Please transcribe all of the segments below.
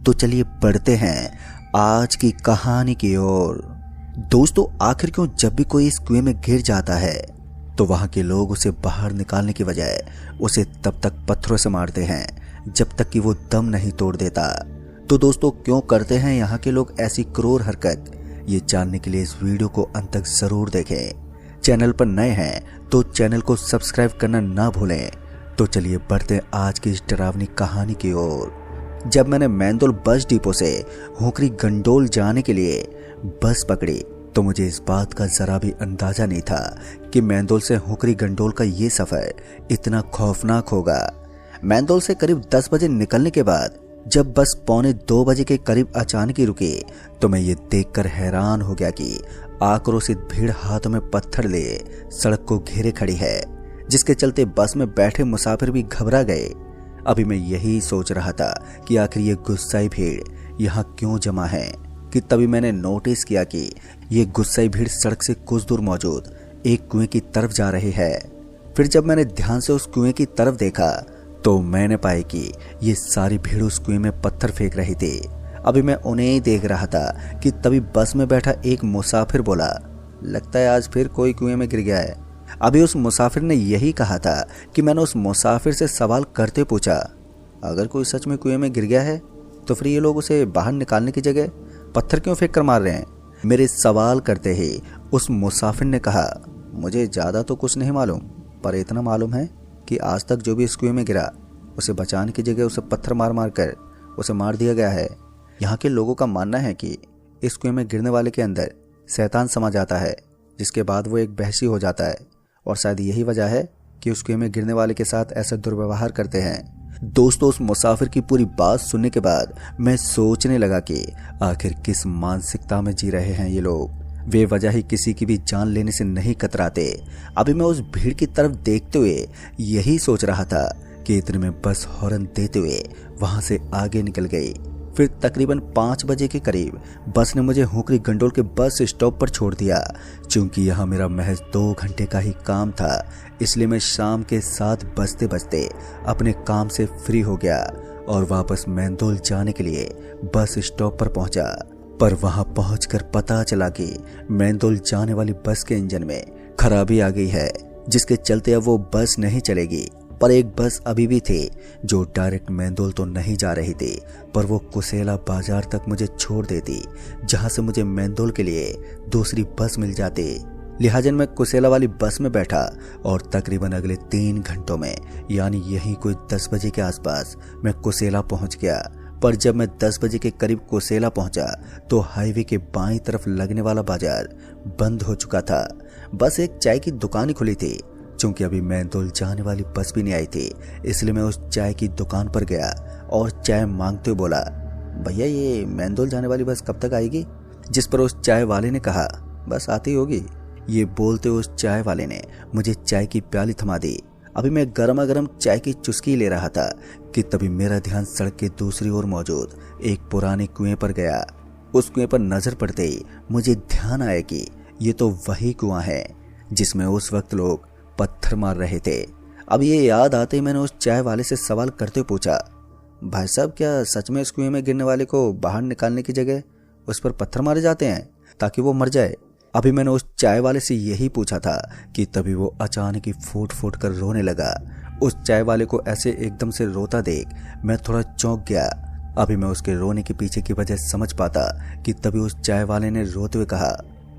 तो चलिए बढ़ते हैं आज की कहानी की ओर। दोस्तों, आखिर क्यों जब भी कोई इस कुएं में गिर जाता है तो वहां के लोग उसे बाहर निकालने की बजाय उसे तब तक पत्थरों से मारते हैं जब तक कि वो दम नहीं तोड़ देता। तो दोस्तों, क्यों करते हैं यहाँ के लोग ऐसी क्रूर हरकत, ये जानने के लिए इस वीडियो को अंत तक जरूर देखें। चैनल पर नए हैं तो चैनल को सब्सक्राइब करना ना भूलें। तो चलिए बढ़ते हैं आज की इस डरावनी कहानी की ओर। जब मैंने मैंदोल बस डिपो से हुकरी गंडोल जाने के लिए बस पकड़ी तो मुझे इस बात का जरा भी अंदाजा नहीं था कि मैंदोल से हुकरी गंडोल का ये सफर इतना खौफनाक होगा। मैंदोल से करीब 10 बजे निकलने के बाद जब बस 1:45 बजे के करीब अचानक ही रुकी तो मैं ये देखकर हैरान हो गया कि आक्रोशित भीड़ हाथों में पत्थर लिए सड़क को घेरे खड़ी है, जिसके चलते बस में बैठे मुसाफिर भी घबरा गए। अभी मैं यही सोच रहा था कि आखिर ये गुस्साई भीड़ यहाँ क्यों जमा है कि तभी मैंने नोटिस किया कि ये गुस्साई भीड़ सड़क से कुछ दूर मौजूद एक कुएं की तरफ जा रही है। फिर जब मैंने ध्यान से उस कुएं की तरफ देखा तो मैंने पाया कि ये सारी भीड़ उस कुएं में पत्थर फेंक रही थी। अभी मैं उन्हें ही देख रहा था कि तभी बस में बैठा एक मुसाफिर बोला, लगता है आज फिर कोई कुएं में गिर गया है। अभी उस मुसाफिर ने यही कहा था कि मैंने उस मुसाफिर से सवाल करते पूछा, अगर कोई सच में कुएं में गिर गया है तो फिर ये लोग उसे बाहर निकालने की जगह पत्थर क्यों फेंक कर मार रहे हैं। मेरे सवाल करते ही उस मुसाफिर ने कहा, मुझे ज़्यादा तो कुछ नहीं मालूम, पर इतना मालूम है कि आज तक जो भी इस कुएं में गिरा उसे बचाने की जगह उसे पत्थर मार मार कर उसे मार दिया गया है। यहाँ के लोगों का मानना है कि इस कुएं में गिरने वाले के अंदर शैतान समा जाता है, जिसके बाद वो एक बहसी हो जाता है और शायद यही वजह है कि उस कुएं में गिरने वाले के साथ ऐसा दुर्व्यवहार करते हैं। दोस्तों, उस मुसाफिर की पूरी बात सुनने के बाद मैं सोचने लगा कि आखिर किस मानसिकता में जी रहे हैं ये लोग। वे वजह ही किसी की भी जान लेने से नहीं कतराते। अभी मैं उस भीड़ की तरफ देखते हुए यही सोच रहा था कि इतने में बस हॉर्न देते हुए वहां से आगे निकल गई। फिर तकरीबन 5 बजे के करीब बस ने मुझे हुकरी गंडोल के बस स्टॉप पर छोड़ दिया। चूंकि यहाँ मेरा महज 2 घंटे का ही काम था, इसलिए मैं शाम के 7 बजते बजते अपने काम से फ्री हो गया और वापस मैंदोल जाने के लिए बस स्टॉप पर पहुंचा। पर वहां पहुंचकर पता चला कि मैंदोल जाने वाली बस के इंजन में खराबी आ गई है, जिसके चलते अब वो बस नहीं चलेगी। पर एक बस अभी भी थी जो डायरेक्ट मैंदोल तो नहीं जा रही थी, पर वो कुसेला बाजार तक मुझे छोड़ देती, जहां से मुझे मैंदोल के लिए दूसरी बस मिल जाती। लिहाजा मैं कुसेला वाली बस में बैठा और तकरीबन अगले 3 घंटों में, यानी यही कोई 10 बजे के आसपास मैं कुसेला पहुंच गया। पर जब मैं 10 बजे के करीब कुसेला पहुंचा तो हाईवे के बाईं तरफ लगने वाला बाजार बंद हो चुका था। बस एक चाय की दुकान ही खुली थी। चूंकि अभी मैंदोल जाने वाली बस भी नहीं आई थी, इसलिए मैं उस चाय की दुकान पर गया और चाय मांगते हुए बोला, भैया ये मैंदोल जाने वाली बस कब तक आएगी? जिस पर उस चाय वाले ने कहा, बस आती होगी। ये बोलते उस चाय वाले ने मुझे चाय की प्याली थमा दी। अभी मैं गर्मा गर्म चाय की चुस्की ले रहा था कि तभी मेरा ध्यान सड़क के दूसरी ओर मौजूद एक पुराने कुएं पर गया। उस कुएं पर नजर पड़ते ही मुझे ध्यान आया कि ये तो वही कुआं है जिसमें उस वक्त लोग पत्थर मार रहे थे। अब ये याद आते ही मैंने उस चाय वाले से सवाल करते पूछा, भाई साहब क्या सच में इस कुएं में गिरने वाले को बाहर निकालने की जगह उस पर पत्थर मारे जाते हैं ताकि वो मर जाए? अभी मैंने उस चाय वाले से यही पूछा था कि तभी वो अचानक ही फूट फूट कर रोने लगा। उस चाय वाले को ऐसे एकदम से रोता देख मैं थोड़ा चौंक गया। अभी मैं उसके रोने के पीछे की वजह समझ पाता कि तभी उस चाय वाले ने रोते हुए कहा,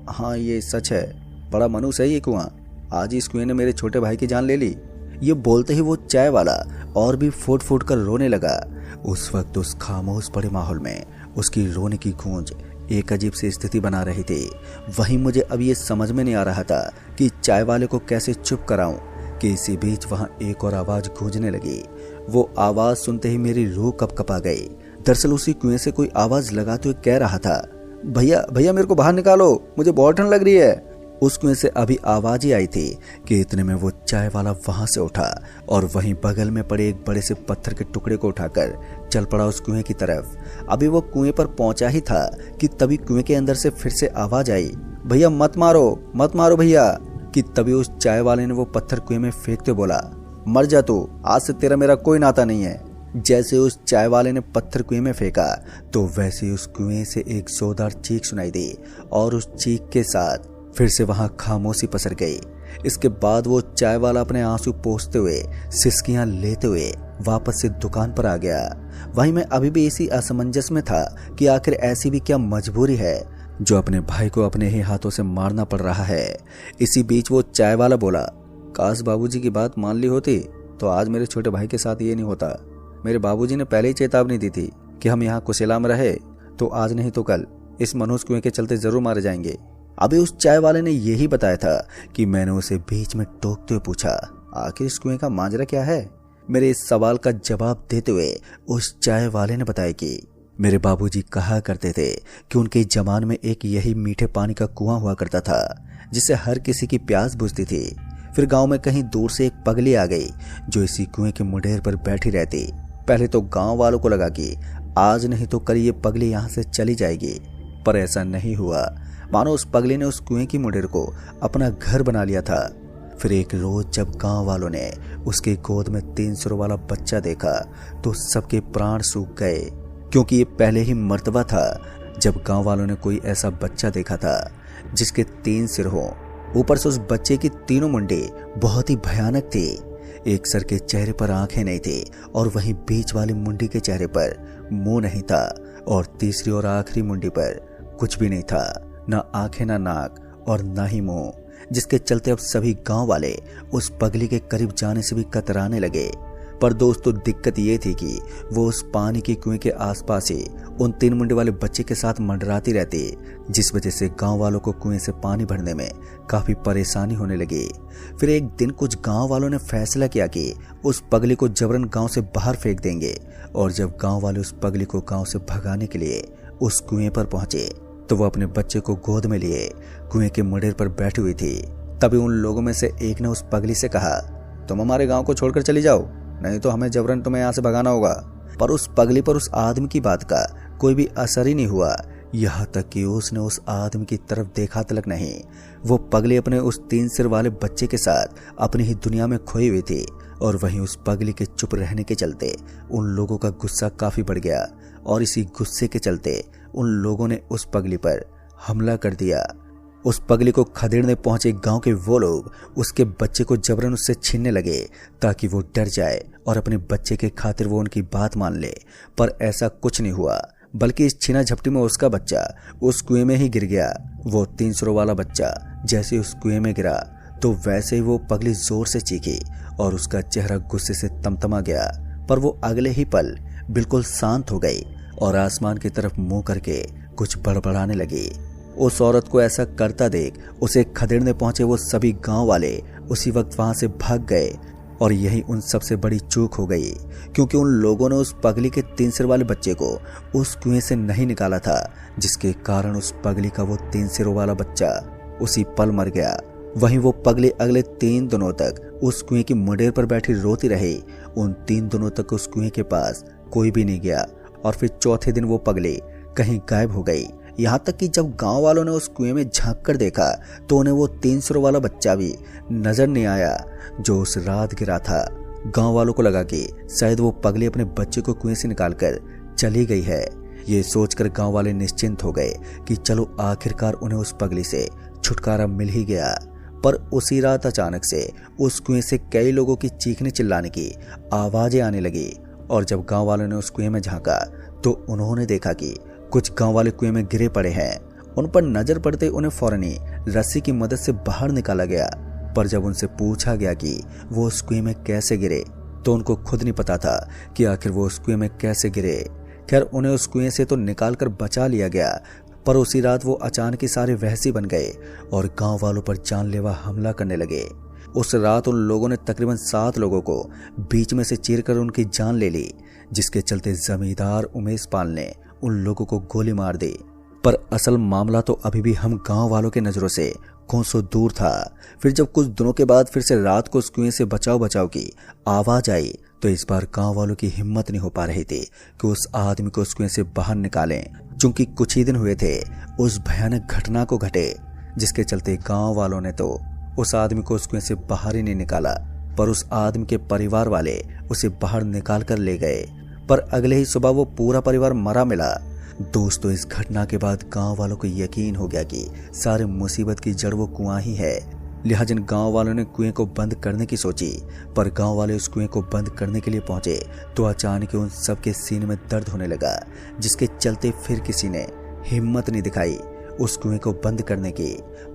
हाँ ये सच है, बड़ा मनुष्य है ये कुआं, आज इस कुएं ने मेरे छोटे भाई की जान ले ली। ये बोलते ही वो चाय वाला और भी फूट फूट कर रोने लगा। उस वक्त उस खामोश पड़े माहौल में उसकी रोने की गूंज एक अजीब सी स्थिति बना रही थी। वहीं मुझे अब ये समझ में नहीं आ रहा था कि चाय वाले को कैसे चुप कराऊं कि इसी बीच वहां एक और आवाज गूंजने लगी। वो आवाज सुनते ही मेरी रूह कपकपा गई। दरअसल उसी कुएं से कोई आवाज लगाते हुए कह रहा था, भैया भैया मेरे को बाहर निकालो, मुझे बहुत ठंड लग रही है। उस कुएं से अभी आवाज ही आई थी कि इतने में वो चाय वाला वहां से उठा और वहीं बगल में पड़े एक बड़े से पत्थर के टुकड़े को उठाकर चल पड़ा उस कुएं की तरफ। अभी वो कुएं पर पहुंचा ही था कि तभी कुएं के अंदर से फिर से आवाज आई, भैया मत मारो भैया। कि तभी उस चाय वाले ने वो पत्थर कुएं में फेंकते बोला, मर जा तू, आज से तेरा मेरा कोई नाता नहीं है। जैसे उस चाय वाले ने पत्थर कुएं में फेंका तो वैसे उस कुएं से एक जोरदार चीख सुनाई दी और उस चीख के साथ फिर से वहां खामोशी पसर गई। इसके बाद वो चाय वाला अपने आंसू पोंछते हुए, सिसकियां लेते हुए वापस से दुकान पर आ गया। वहीं मैं अभी भी इसी असमंजस में था कि आखिर ऐसी भी क्या मजबूरी है जो अपने भाई को अपने ही हाथों से मारना पड़ रहा है। इसी बीच वो चाय वाला बोला, काश बाबूजी की बात मान ली होती तो आज मेरे छोटे भाई के साथ ये नहीं होता। मेरे बाबूजी ने पहले ही चेतावनी दी थी कि हम यहाँ कुशेला में रहे तो आज नहीं तो कल इस मनुष्य कुएं के चलते जरूर मारे जाएंगे। अभी उस चाय वाले ने यही बताया था कि मैंने उसे बीच में टोकते हुए पूछा, आखिर इस कुएं का माजरा क्या है। मेरे इस सवाल का जवाब देते हुए उस चाय वाले ने बताया कि मेरे बाबूजी कहा करते थे कि उनके जमाने में एक यही मीठे पानी का कुआं हुआ करता था जिससे हर किसी की प्यास बुझती थी। फिर गांव में कहीं दूर से एक पगली आ गई जो इसी कुएं के मुंडेर पर बैठी रहती। पहले तो गांव वालों को लगा कि आज नहीं तो कल ये पगली यहाँ से चली जाएगी, पर ऐसा नहीं हुआ। मानो उस पगली ने उस कुएं की मुंडेर को अपना घर बना लिया था। फिर एक रोज जब गांव वालों ने उसके गोद में 3 सिरों वाला बच्चा देखा तो सबके प्राण सूख गए, क्योंकि ये पहले ही मर्तबा था जब गांव वालों ने कोई ऐसा बच्चा देखा था जिसके 3 सिर हों। ऊपर से उस बच्चे की तीनों मुंडी बहुत ही भयानक थी। एक सर के चेहरे पर आंखें नहीं थी और वहीं बीच वाली मुंडी के चेहरे पर मुंह नहीं था और तीसरी और आखिरी मुंडी पर कुछ भी नहीं था, ना आंखें ना नाक और ना ही मुंह, जिसके चलते अब सभी गांव वाले उस पगली के करीब जाने से भी कतराने लगे। पर दोस्तों दिक्कत ये थी कि वो उस पानी के कुएं के आसपास ही उन 3 मुंडे वाले बच्चे के साथ मंडराती रहती, जिस वजह से गांव वालों को कुएं से पानी भरने में काफी परेशानी होने लगी। फिर एक दिन कुछ गांव वालों ने फैसला किया कि उस पगली को जबरन गांव से बाहर फेंक देंगे। और जब गांव वाले उस पगली को गांव से भगाने के लिए उस कुएं पर पहुंचे तो वो अपने बच्चे को गोद में लिए कुएं के मुंडेर पर बैठी हुई थी। तभी उन लोगों में से एक ने उस पगली से कहा, तुम हमारे गांव को छोड़कर चली जाओ, नहीं तो हमें जबरन तुम्हें यहाँ से भगाना होगा। पर उस पगली पर उस आदमी की बात का कोई भी असर ही नहीं हुआ, यहाँ तक कि उसने उस आदमी की तरफ देखा तक नहीं। वो पगली अपने उस 3 सिर वाले बच्चे के साथ अपनी ही दुनिया में खोई हुई थी। और वहीं उस पगली के चुप रहने के चलते उन लोगों का गुस्सा काफी बढ़ गया और इसी गुस्से के चलते उन लोगों ने उस पगली पर हमला कर दिया। उस पगली को खदेड़ने पहुंचे गांव के वो लोग उसके बच्चे को जबरन उससे छीनने लगे ताकि वो डर जाए और अपने बच्चे के खातिर वो उनकी बात मान ले। पर ऐसा कुछ नहीं हुआ, बल्कि इस छीना झपटी में उसका बच्चा उस कुएं में ही गिर गया। वो 3 सिरों वाला बच्चा जैसे उस कुएं में गिरा तो वैसे ही वो पगली जोर से चीखी और उसका चेहरा गुस्से से तमतमा गया। पर वो अगले ही पल बिल्कुल शांत हो गई और आसमान की तरफ मुंह करके कुछ बड़बड़ाने लगी। उस औरत को ऐसा करता देख उसे खदेड़ने पहुंचे वो सभी गांव वाले उसी वक्त वहां से भाग गए। और यही उन सबसे बड़ी चूक हो गई, क्योंकि उन लोगों ने उस पगली के 3 सिर वाले बच्चे को उस कुएं से नहीं निकाला था, जिसके कारण उस पगली का वो 3 सिरों वाला बच्चा उसी पल मर गया। वहीं वो पगली अगले 3 दिनों तक उस कुएं की मुंडेर पर बैठी रोती रही। उन 3 दिनों तक उस कुएं के पास कोई भी नहीं गया और फिर चौथे दिन वो पगली कहीं गायब हो गई। यहाँ तक कि जब गांव वालों ने उस कुएं में झांक कर देखा तो उन्हें वो 3 सिरों वाला बच्चा भी नजर नहीं आया जो उस रात गिरा था। गांव वालों को लगा कि शायद वो पगली अपने बच्चे को कुएं से निकालकर चली गई है। ये सोचकर गांव वाले निश्चिंत हो गए कि चलो आखिरकार उन्हें उस पगली से छुटकारा मिल ही गया। पर उसी रात अचानक से उस कुएं से कई लोगों की चीखने चिल्लाने की आवाजें आने लगी। और जब गांव वालों ने उस कुएं में झांका तो उन्होंने देखा कि कुछ गांव वाले कुएं में गिरे पड़े हैं। उन पर नजर पड़ते उन्हें फौरन ही रस्सी की मदद से बाहर निकाला गया। पर जब उनसे पूछा गया कि वो उस कुएं में कैसे गिरे तो उनको खुद नहीं पता था कि आखिर वो उस कुएं में कैसे गिरे। खैर उन्हें उस कुएं से तो निकाल कर बचा लिया गया, पर उसी रात वो अचानक ही सारे वहसी बन गए और गांव वालों पर जानलेवा हमला करने लगे। उस रात उन लोगों ने तकरीबन 7 लोगों को बीच में से चीरकर उनकी जान ले ली, जिसके चलते जमींदार उमेश पाल ने उन लोगों को गोली मार दी। पर असल मामला तो अभी भी हम गांव वालों के नजरों से कोसों दूर था। फिर जब कुछ दिनों के बाद फिर से रात को उस कुएं से बचाव बचाव की आवाज आई तो इस बार गांव वालों की हिम्मत नहीं हो पा रही थी कि उस आदमी को उस कुएं से बाहर निकालें, क्योंकि कुछ ही दिन हुए थे उस भयानक घटना को घटे, जिसके चलते गांव वालों ने तो उस आदमी को उस कुएं से बाहर ही नहीं निकाला, पर उस आदमी के परिवार वाले उसे बाहर निकाल कर ले गए। पर अगले ही सुबह वो पूरा परिवार मरा मिला। दोस्तों, इस घटना के बाद गांव वालों को यकीन हो गया कि सारे मुसीबत की जड़ वो कुआं ही है। लिहाजा गांव वालों ने कुएं को बंद करने की सोची, पर गांव वाले उस कुएं को बंद करने के लिए पहुंचे तो अचानक उन सबके सीने में दर्द होने लगा, जिसके चलते फिर किसी ने हिम्मत नहीं दिखाई उस कुएं को बंद करने की।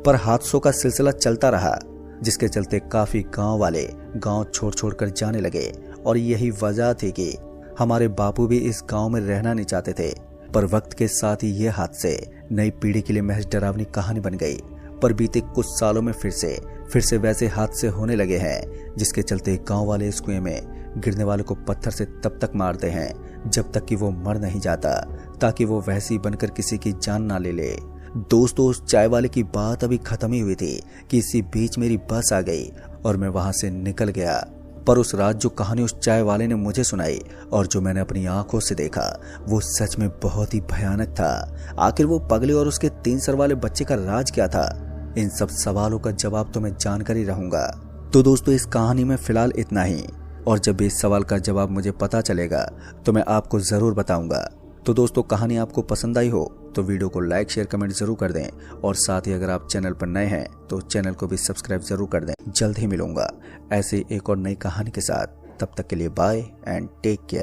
पर हादसों का सिलसिला चलता रहा, जिसके चलते काफी गांव वाले गांव छोड़ कर जाने लगे। और यही वजह थी कि हमारे बापू भी इस गांव में रहना नहीं चाहते थे। पर वक्त के साथ ही ये हादसे नई पीढ़ी के लिए महज डरावनी कहानी बन गई। पर बीते कुछ सालों में फिर से वैसे हादसे होने लगे हैं, जिसके चलते गांव वाले इस कुएं में गिरने वाले को पत्थर से तब तक मारते हैं जब तक कि वो मर नहीं जाता, ताकि वो वैसी बनकर किसी की जान ना ले ले। दोस्तों, उस चाय वाले की बात अभी खत्म ही हुई थी कि इसी बीच मेरी बस आ गई और मैं वहां से निकल गया। पर उस रात जो कहानी उस चाय वाले ने मुझे सुनाई और जो मैंने अपनी आंखों से देखा, वो सच में बहुत ही भयानक था। आखिर वो पगले और उसके 3 सर वाले बच्चे का राज क्या था? इन सब सवालों का जवाब तो मैं जानकर ही रहूंगा। तो दोस्तों, इस कहानी में फिलहाल इतना ही, और जब भी इस सवाल का जवाब मुझे पता चलेगा तो मैं आपको जरूर बताऊंगा। तो दोस्तों, कहानी आपको पसंद आई हो तो वीडियो को लाइक, शेयर, कमेंट जरूर कर दें, और साथ ही अगर आप चैनल पर नए हैं तो चैनल को भी सब्सक्राइब जरूर कर दें। जल्द ही मिलूंगा ऐसे एक और नई कहानी के साथ। तब तक के लिए बाय एंड टेक केयर।